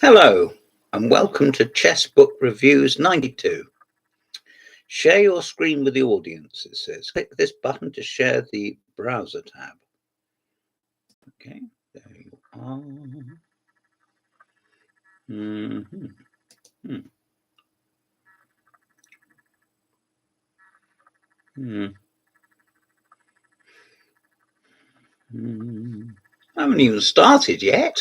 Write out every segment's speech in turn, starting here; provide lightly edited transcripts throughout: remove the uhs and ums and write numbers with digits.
Hello, and welcome to Chess Book Reviews 92. Share your screen with the audience, it says. Click this button to share the browser tab. Okay, there you are. I haven't even started yet.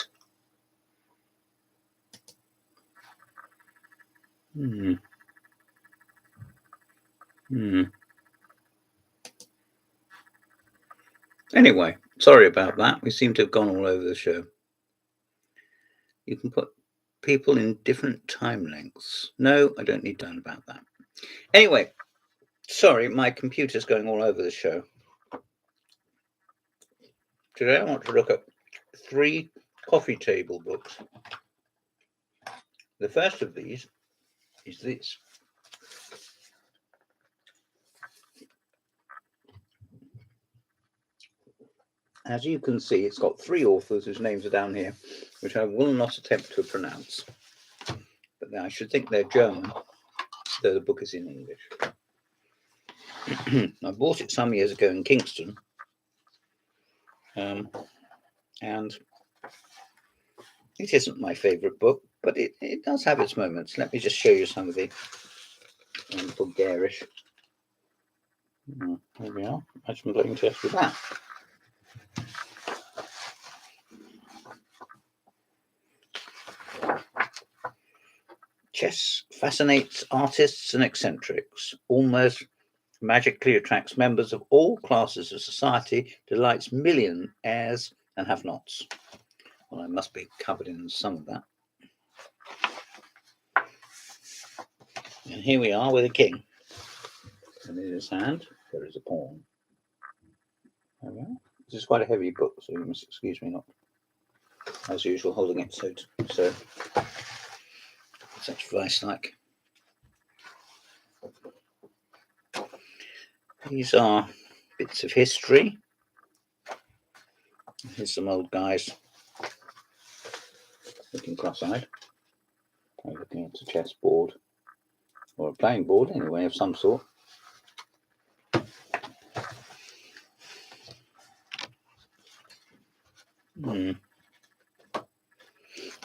Anyway, sorry about that. We seem to have gone all over the show. You can put people in different time lengths. No, I don't need to learn about that. Anyway, sorry, my computer's going all over the show. Today I want to look at 3 coffee table books. The first of these is this. As you can see, it's got 3 authors whose names are down here, which I will not attempt to pronounce. But I should think they're German, though the book is in English. I bought it some years ago in Kingston. And it isn't my favourite book, but it does have its moments. Let me just show you some of the wonderful garish. There we are. Imagine playing chess with that. Chess fascinates artists and eccentrics, almost magically attracts members of all classes of society, delights millionaires and have-nots. Well, I must be covered in some of that. And here we are with a king. And in his hand, there is a pawn. There we are. This is quite a heavy book, so you must excuse me not, as usual, holding it so such vice-like. These are bits of history. Here's some old guys looking cross-eyed. They're looking at a chessboard, or a playing board anyway, of some sort.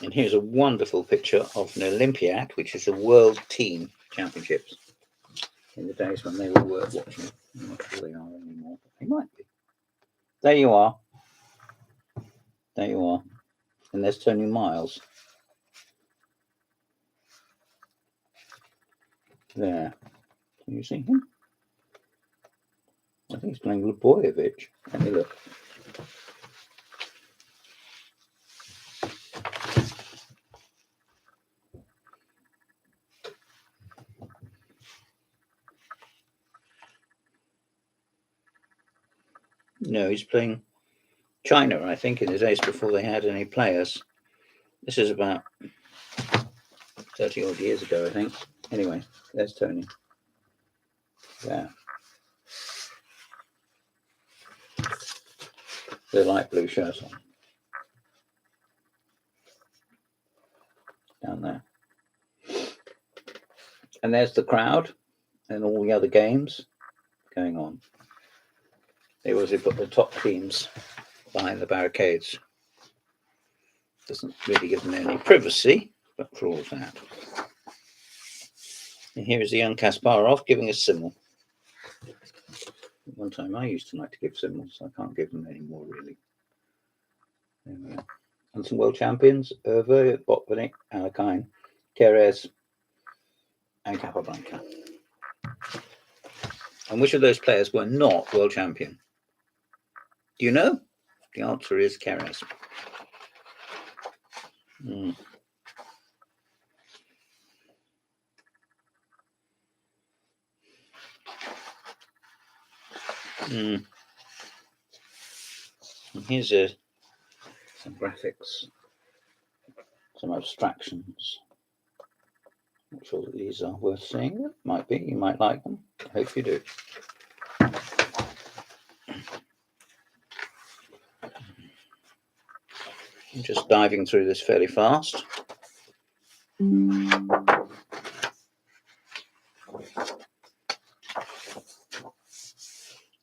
And here's a wonderful picture of an Olympiad, which is the World Team Championships. In the days when they were worth watching. I'm not sure they are anymore. They might be. There you are. There you are. And there's Tony Miles. There. Can you see him? I think he's playing Lubojevic. Let me look. No, he's playing China, I think, in the days before they had any players. This is about 30 odd years ago, I think. Anyway, there's Tony. There. The light blue shirt on. Down there. And there's the crowd and all the other games going on. They always put the top teams behind the barricades. Doesn't really give them any privacy, but for all that. And here is the young Kasparov giving a symbol. One time I used to like to give symbols. I can't give them anymore, really. There we are. And some world champions, Hervé, Botvinnik, Alekhine, Keres, and Capablanca. And which of those players were not world champion? Do you know? The answer is Keres. And here's some graphics, some abstractions. Not sure that these are worth seeing. Might be. You might like them. I hope you do. I'm just diving through this fairly fast.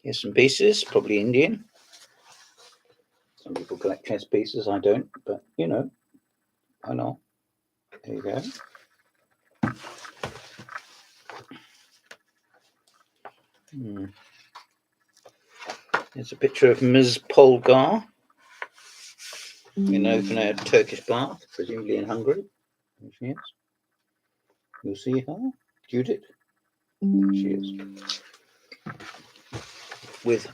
Here's some pieces, probably Indian. Some people collect chess pieces, I don't, but you know, why not? There you go. There's a picture of Ms. Polgar, in a Turkish bath, presumably in Hungary. There she is. You'll see her, Judith. She is. With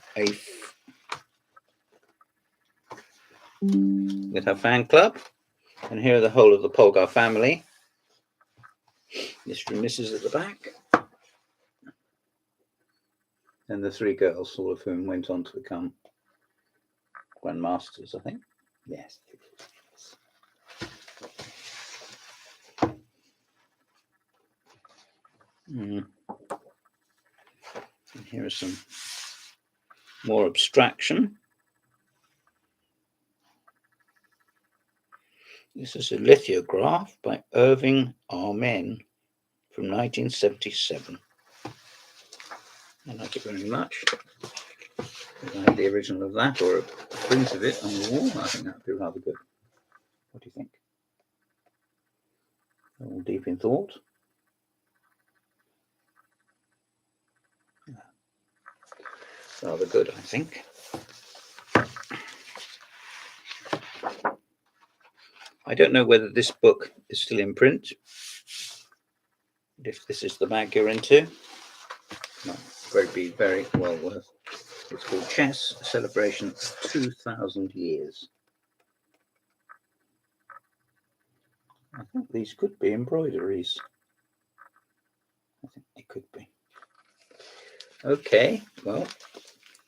her fan club. And here are the whole of the Polgar family. Mr. and Mrs. at the back. And the three girls, all of whom went on to become grandmasters, I think. Yes. And here is some more abstraction. This is a lithograph by Irving Amen from 1977. I like it very much. If I had the original of that or a print of it on the wall, I think that would be rather good. What do you think? All deep in thought. Rather good, I think. I don't know whether this book is still in print. If this is the bag you're into, no, be very well worth. It's called Chess: A Celebration of 2,000 Years. I think these could be embroideries. I think they could be. Okay, well,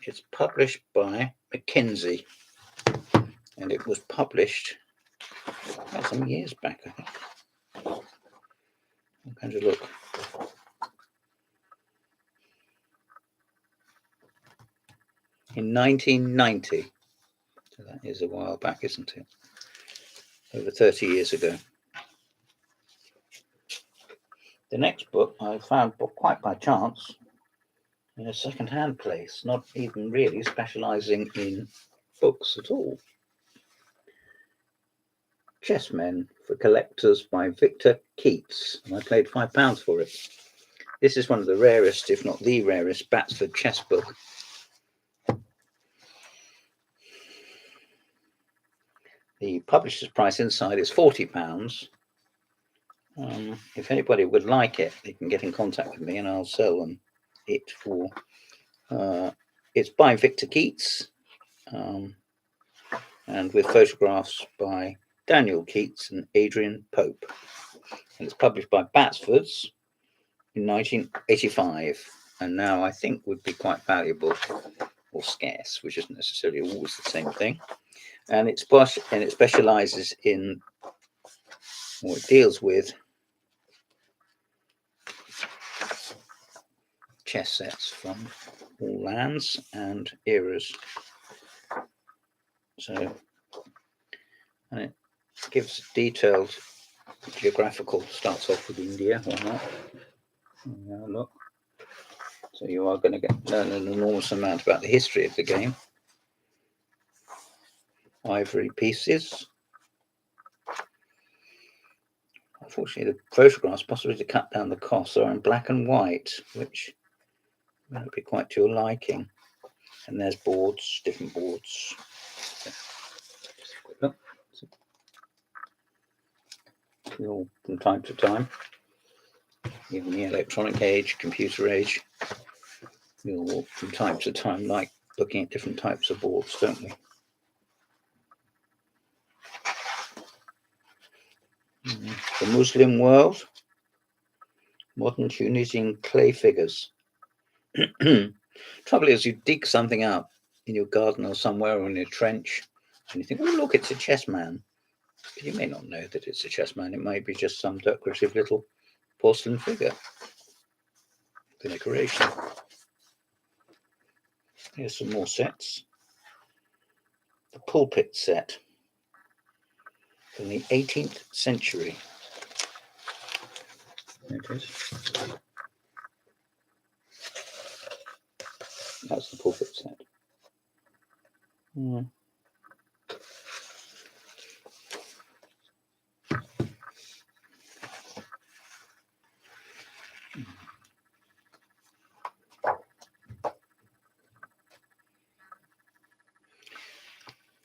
it's published by Mackenzie, and it was published some years back, I think. I'm going to look. In 1990. So that is a while back, isn't it? Over 30 years ago. The next book I found quite by chance in a second-hand place, not even really specialising in books at all. Chessmen for Collectors by Victor Keats, and I paid £5 for it. This is one of the rarest, if not the rarest, Batsford chess book. The publisher's price inside is £40. If anybody would like it, they can get in contact with me and I'll sell them it for... it's by Victor Keats, and with photographs by Daniel Keats and Adrian Pope. And it's published by Batsford's in 1985, and now I think would be quite valuable or scarce, which isn't necessarily always the same thing. And it specializes in, or it deals with, chess sets from all lands and eras. So, and it gives detailed geographical, starts off with India, or not. Now look. So you are going to learn an enormous amount about the history of the game. Ivory pieces. Unfortunately, the photographs, possibly to cut down the costs, are in black and white, which may not be quite to your liking. And there's boards, different boards. Look. All from time to time, even the electronic age, computer age, we all from time to time like looking at different types of boards, don't we? The Muslim world, modern Tunisian clay figures. Trouble is, you dig something up in your garden or somewhere or in a trench, and you think, oh look, it's a chess man. But you may not know that it's a chess man. It might be just some decorative little porcelain figure. The decoration. Here's some more sets. The pulpit set from the 18th century. There it is. That's the pulpit set.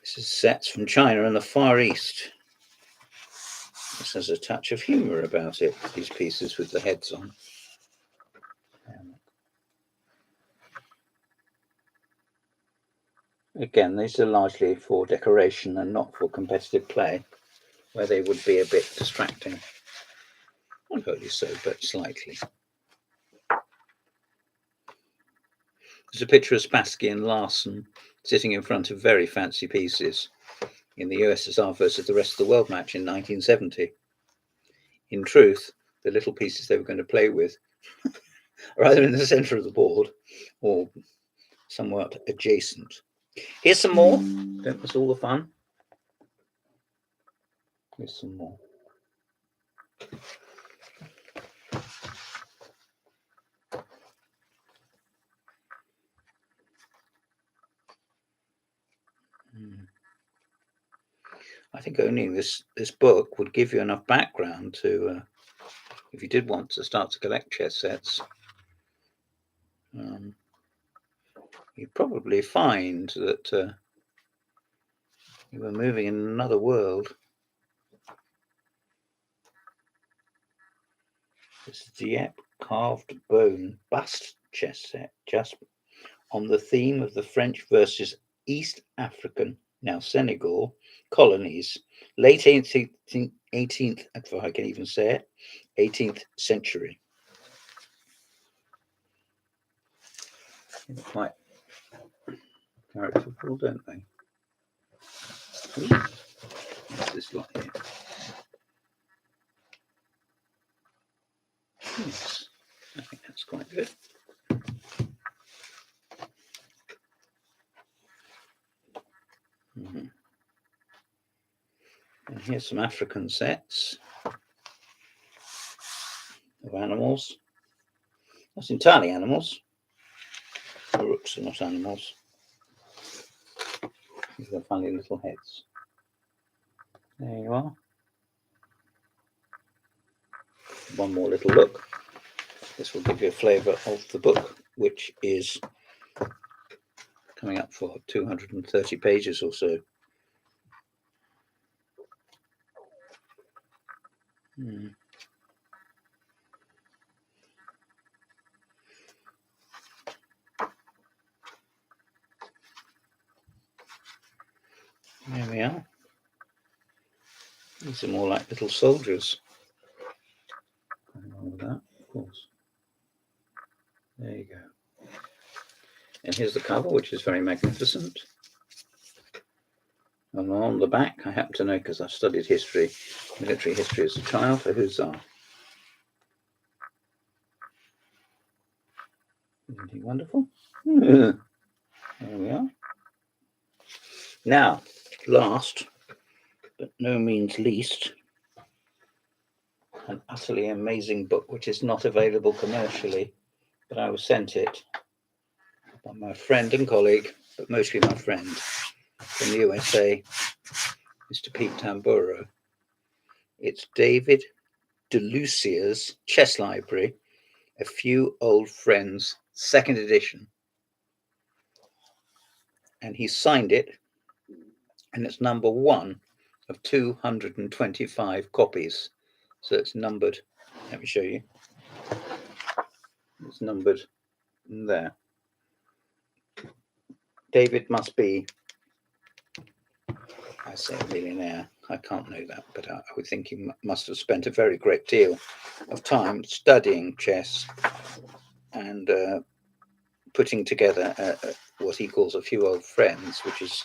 This is sets from China and the Far East. This has a touch of humour about it, these pieces with the heads on. Again, these are largely for decoration and not for competitive play, where they would be a bit distracting. Not wholly so, but slightly. There's a picture of Spassky and Larsen sitting in front of very fancy pieces in the USSR versus the rest of the world match in 1970. In truth, the little pieces they were going to play with are either in the centre of the board or somewhat adjacent. Here's some more. Don't miss all the fun. Here's some more. I think only this book would give you enough background to, if you did want to start to collect chess sets, you'd probably find that you were moving in another world. This is the Dieppe carved bone bust chess set, just on the theme of the French versus East African, now Senegal, colonies, late 18th, if I can even say it, 18th century. They're quite characterful, don't they? What's this lot here? Yes, I think that's quite good. And here's some African sets of animals. That's entirely animals. The rooks are not animals. These are funny little heads. There you are. One more little look. This will give you a flavour of the book, which is coming up for 230 pages or so. There we are. These are more like little soldiers. Nothing wrong with that, of course. There you go. And here's the cover, which is very magnificent. And on the back, I happen to know because I've studied history, military history as a child, a hussar. Isn't he wonderful? There we are. Now, last but no means least, an utterly amazing book which is not available commercially, but I was sent it by my friend and colleague, but mostly my friend from the USA, Mr. Pete Tamburo. It's David DeLucia's Chess Library, A Few Old Friends, 2nd edition. And he signed it, and it's number 1 of 225 copies. So it's numbered. Let me show you. It's numbered there. David must be, I say, a millionaire. I can't know that, but I would think he must have spent a very great deal of time studying chess and putting together what he calls A Few Old Friends, which is,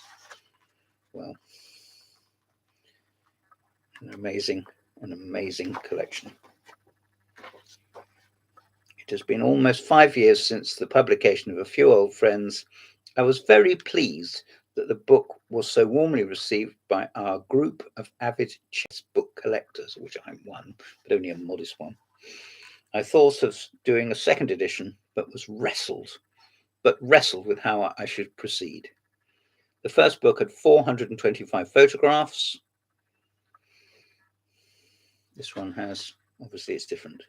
well, an amazing collection. It has been almost 5 years since the publication of A Few Old Friends. I was very pleased that the book was so warmly received by our group of avid chess book collectors, which I'm one, but only a modest one. I thought of doing a second edition, but wrestled with how I should proceed. The first book had 425 photographs. This one has, obviously it's different.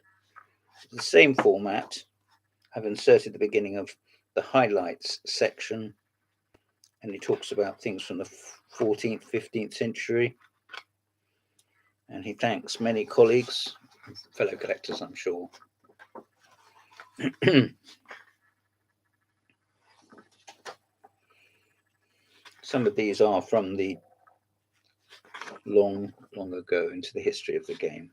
It's the same format. I've inserted the beginning of the highlights section, and he talks about things from the 14th, 15th century. And he thanks many colleagues, fellow collectors, I'm sure. Some of these are from the long ago into the history of the game.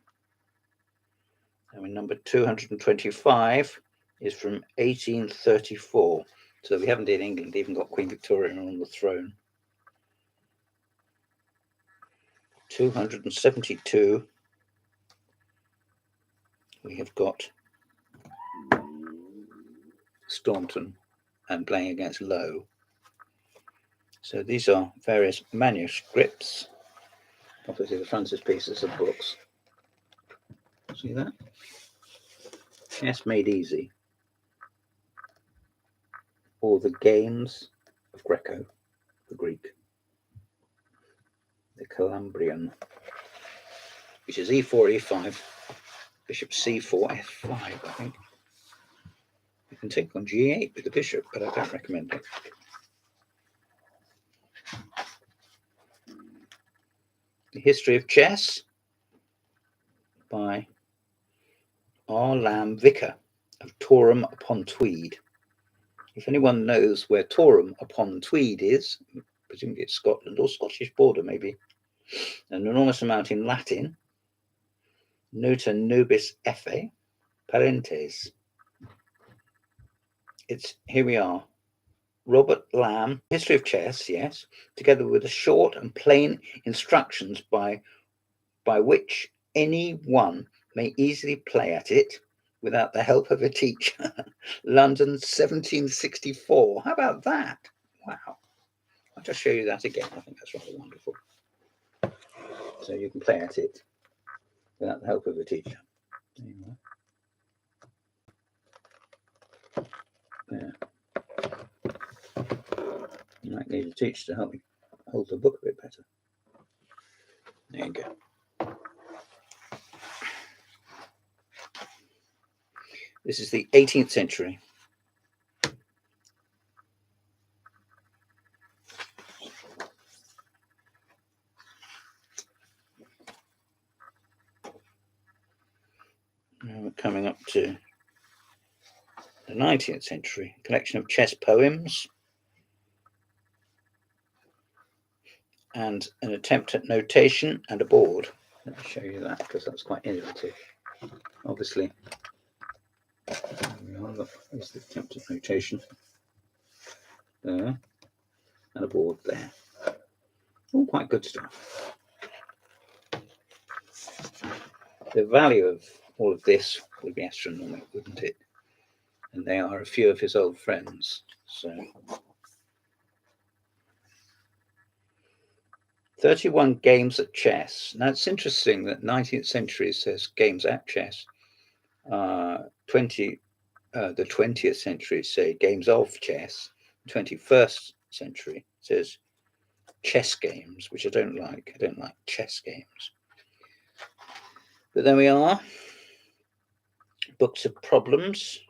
And number 225 is from 1834. So we haven't in England even got Queen Victoria on the throne. 272, we have got Staunton and playing against Lowe. So these are various manuscripts. Obviously the frontispieces of books. See that? Chess Made Easy. Or the Games of Greco, the Greek. The Calambrian, which is e4, e5, bishop c4, f5, I think. You can take on g8 with the bishop, but I don't recommend it. The History of Chess by R. Lamb Vicar of Torham upon Tweed. If anyone knows where Torham upon Tweed is, presumably it's Scotland or Scottish border maybe, an enormous amount in Latin, Nota nobis effe, parentes. It's, here we are, Robert Lamb, History of Chess, yes, together with the short and plain instructions by which any one may easily play at it without the help of a teacher. London, 1764. How about that? Wow. I'll just show you that again. I think that's rather wonderful. So you can play at it without the help of a teacher. There you are. There. You might need a teacher to help me hold the book a bit better. There you go. This is the 18th century. Now we're coming up to the 19th century, collection of chess poems and an attempt at notation and a board. Let me show you that because that's quite innovative. Obviously, there's the attempt at notation there and a board there. All quite good stuff. The value of all of this would be astronomical, wouldn't it? And they are a few of his old friends. So 31 games at chess. Now it's interesting that 19th century says games at chess. The 20th century say games of chess. The 21st century says chess games, which I don't like. I don't like chess games. But there we are. Books of problems.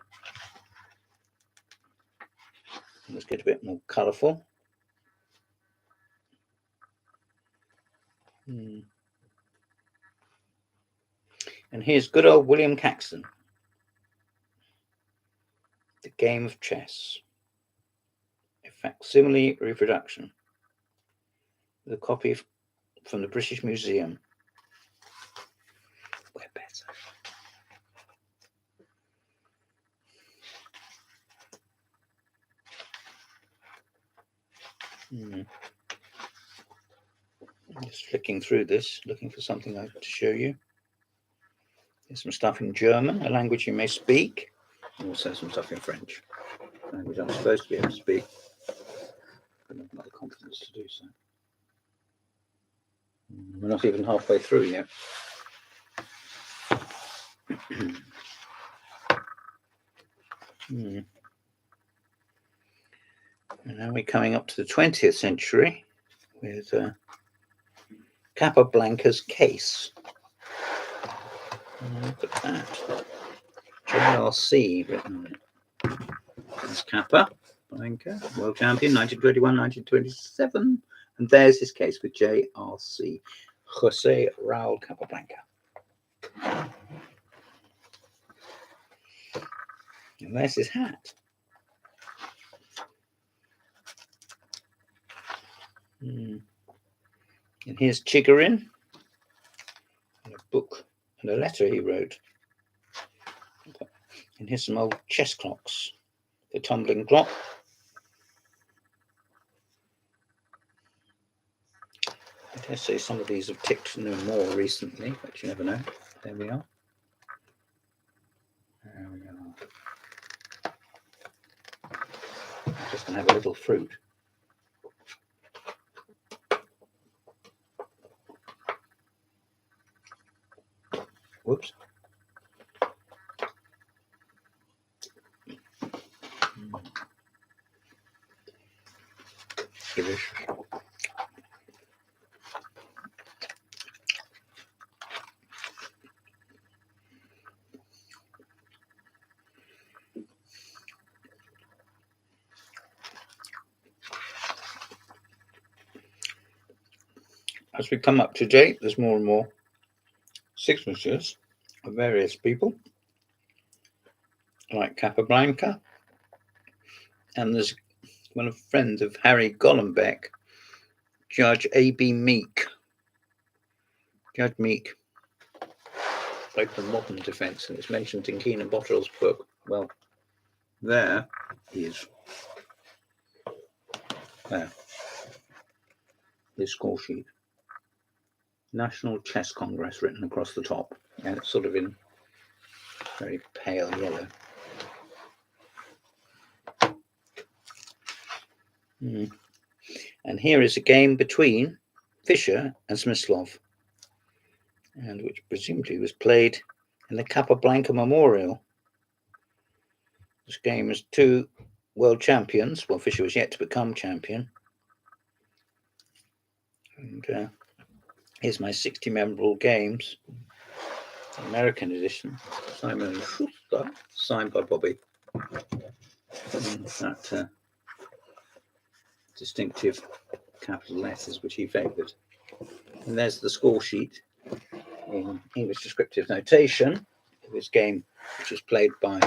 Let's get a bit more colourful. And here's good old William Caxton. The Game of Chess. A facsimile reproduction. The copy from the British Museum. We're better. I'm just flicking through this, looking for something to show you. There's some stuff in German, a language you may speak, and also some stuff in French, a language I'm supposed to be able to speak, but I've not the confidence to do so. We're not even halfway through yet. And now we're coming up to the 20th century with Capablanca's case. Look at that. JRC written on it. There's Capablanca, world champion, 1921, 1927. And there's his case with JRC, Jose Raul Capablanca. And there's his hat. And here's Chigorin, and a book and a letter he wrote. And here's some old chess clocks. The tumbling clock. I dare say some of these have ticked no more recently, but you never know. There we are. There we are. I'm just going to have a little fruit. Whoops. Delicious. As we come up to date, there's more and more signatures of various people, like Capablanca, and there's one of friends of Harry Golombek, Judge A.B. Meek. Judge Meek played the modern defence, and it's mentioned in Keenan Bottrell's book. Well, there he is. There. His score sheet. National Chess Congress written across the top, and it's sort of in very pale yellow. And here is a game between Fischer and Smyslov, and which presumably was played in the Capablanca Memorial. This game is two world champions. Well, Fischer was yet to become champion. And here's my 60 memorable games, the American edition, Simon & Schuster, signed by Bobby. And that distinctive capital letters which he favoured. And there's the score sheet in English descriptive notation of his game, which was played by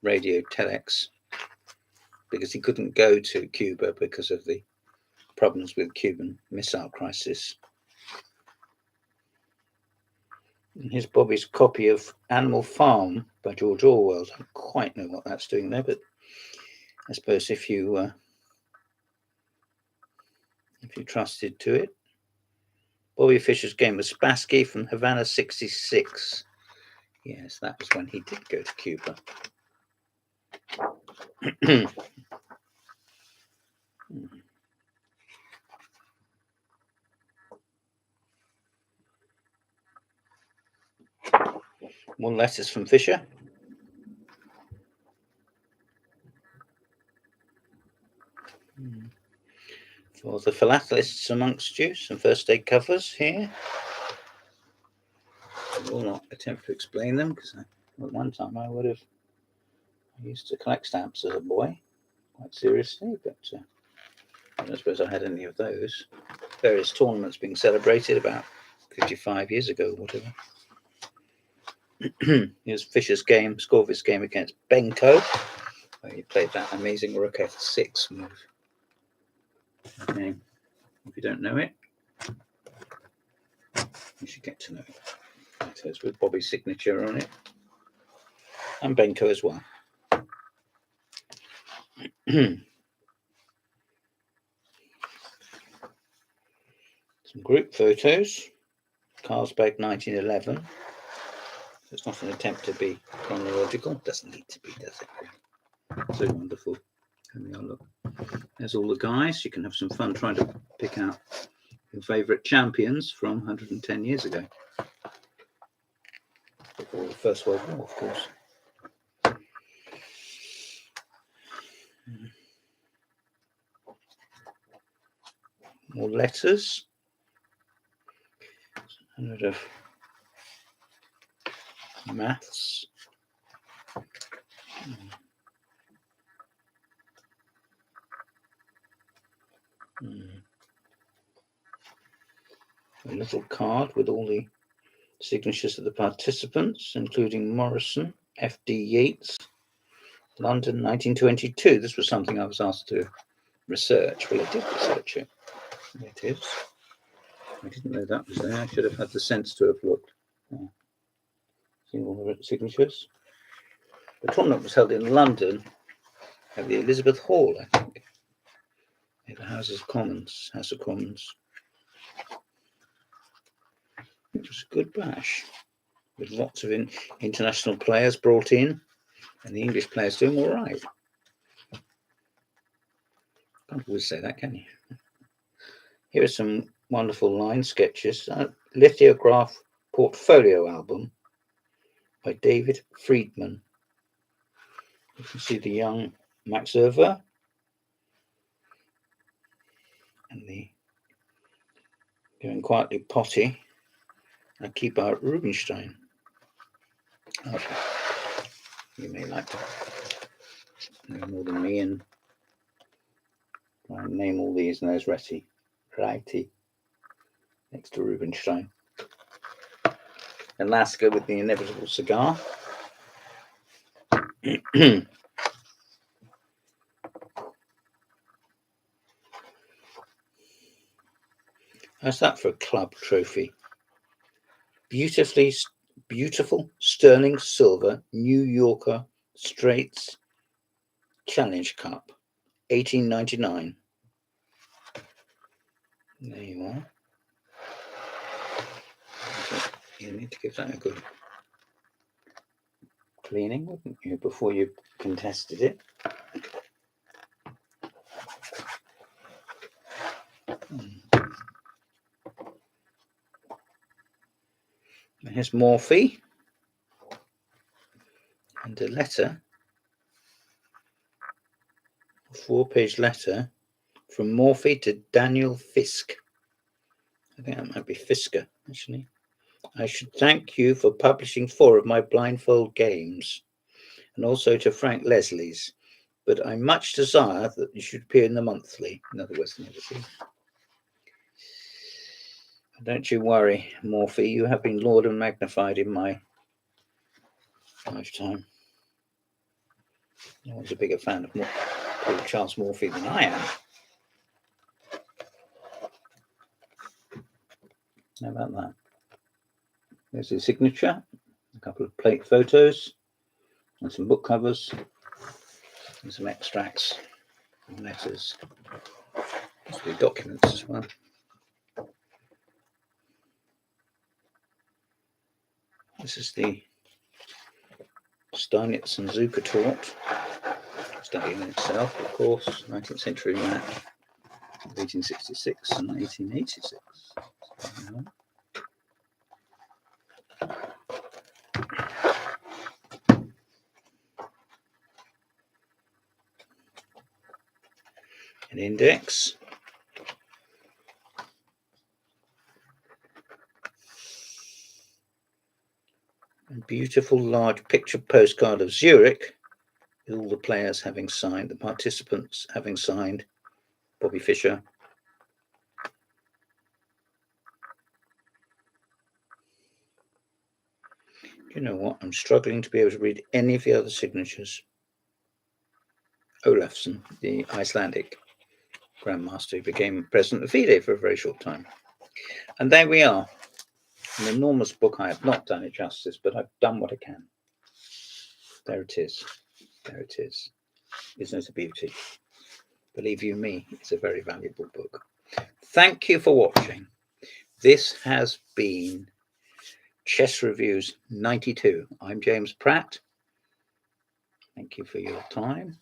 radio telex, because he couldn't go to Cuba because of the problems with Cuban missile crisis. And here's Bobby's copy of Animal Farm by George Orwell. I don't quite know what that's doing there, but I suppose if you trusted to it. Bobby Fischer's game was Spassky from Havana 66. Yes, that was when he did go to Cuba. More letters from Fischer. For the philatelists amongst you, some first aid covers here. I will not attempt to explain them, because at one time I used to collect stamps as a boy, quite seriously, but I don't suppose I had any of those. Various tournaments being celebrated about 55 years ago, whatever. Here's Fischer's game, score of his game against Benko, where he played that amazing rook f6 move. Okay. If you don't know it, you should get to know it. So it's with Bobby's signature on it, and Benko as well. Some group photos. Carlsberg 1911. So it's not an attempt to be chronological. Doesn't need to be, does it? So wonderful. There we are, look. There's all the guys. You can have some fun trying to pick out your favourite champions from 110 years ago. Before the First World War, of course. more letters. A lot of maths. A little card with all the signatures of the participants, including Morrison, F.D. Yeats, London 1922. This was something I was asked to research. Well, I did research it. There it is. I didn't know that was there. I should have had the sense to have looked. See all the signatures. The tournament was held in London at the Elizabeth Hall, I think, at the House of Commons. It was a good bash with lots of international players brought in, and the English players doing all right. Can't always say that, can you? Here are some wonderful line sketches. Lithograph portfolio album by David Friedman. You can see the young Max Erver and the going quietly potty Akiba Rubinstein. Okay. You may like to know more than me and try and name all these, and there's Righty next to Rubinstein. Alaska with the inevitable cigar. How's that for a club trophy? Beautiful sterling silver New Yorker Straits Challenge Cup, 1899. There you are. You need to give that a good cleaning, wouldn't you, before you contested it? Here's Morphy and a letter, a 4-page letter from Morphy to Daniel Fisk. I think that might be Fisker, actually. I should thank you for publishing 4 of my blindfold games, and also to Frank Leslie's, but I much desire that you should appear in the monthly. In other words, never see. Don't you worry, Morphy, you have been lauded and magnified in my lifetime. No one's a bigger fan of Charles Morphy than I am. How about that? There's his signature, a couple of plate photos, and some book covers, and some extracts and letters. Must be documents as well. This is the Steinitz and Zukertort study in itself, of course, 19th century map, 1866 and 1886. An index. A beautiful large picture postcard of Zurich with all the players having signed, the participants having signed, Bobby Fischer. You know what? I'm struggling to be able to read any of the other signatures. Olafsson, the Icelandic Grandmaster, who became president of FIDE for a very short time. And there we are. An enormous book. I have not done it justice, but I've done what I can. There it is. There it is. Isn't it a beauty? Believe you me, it's a very valuable book. Thank you for watching. This has been Chess Reviews 92. I'm James Pratt. Thank you for your time,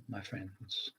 my friends.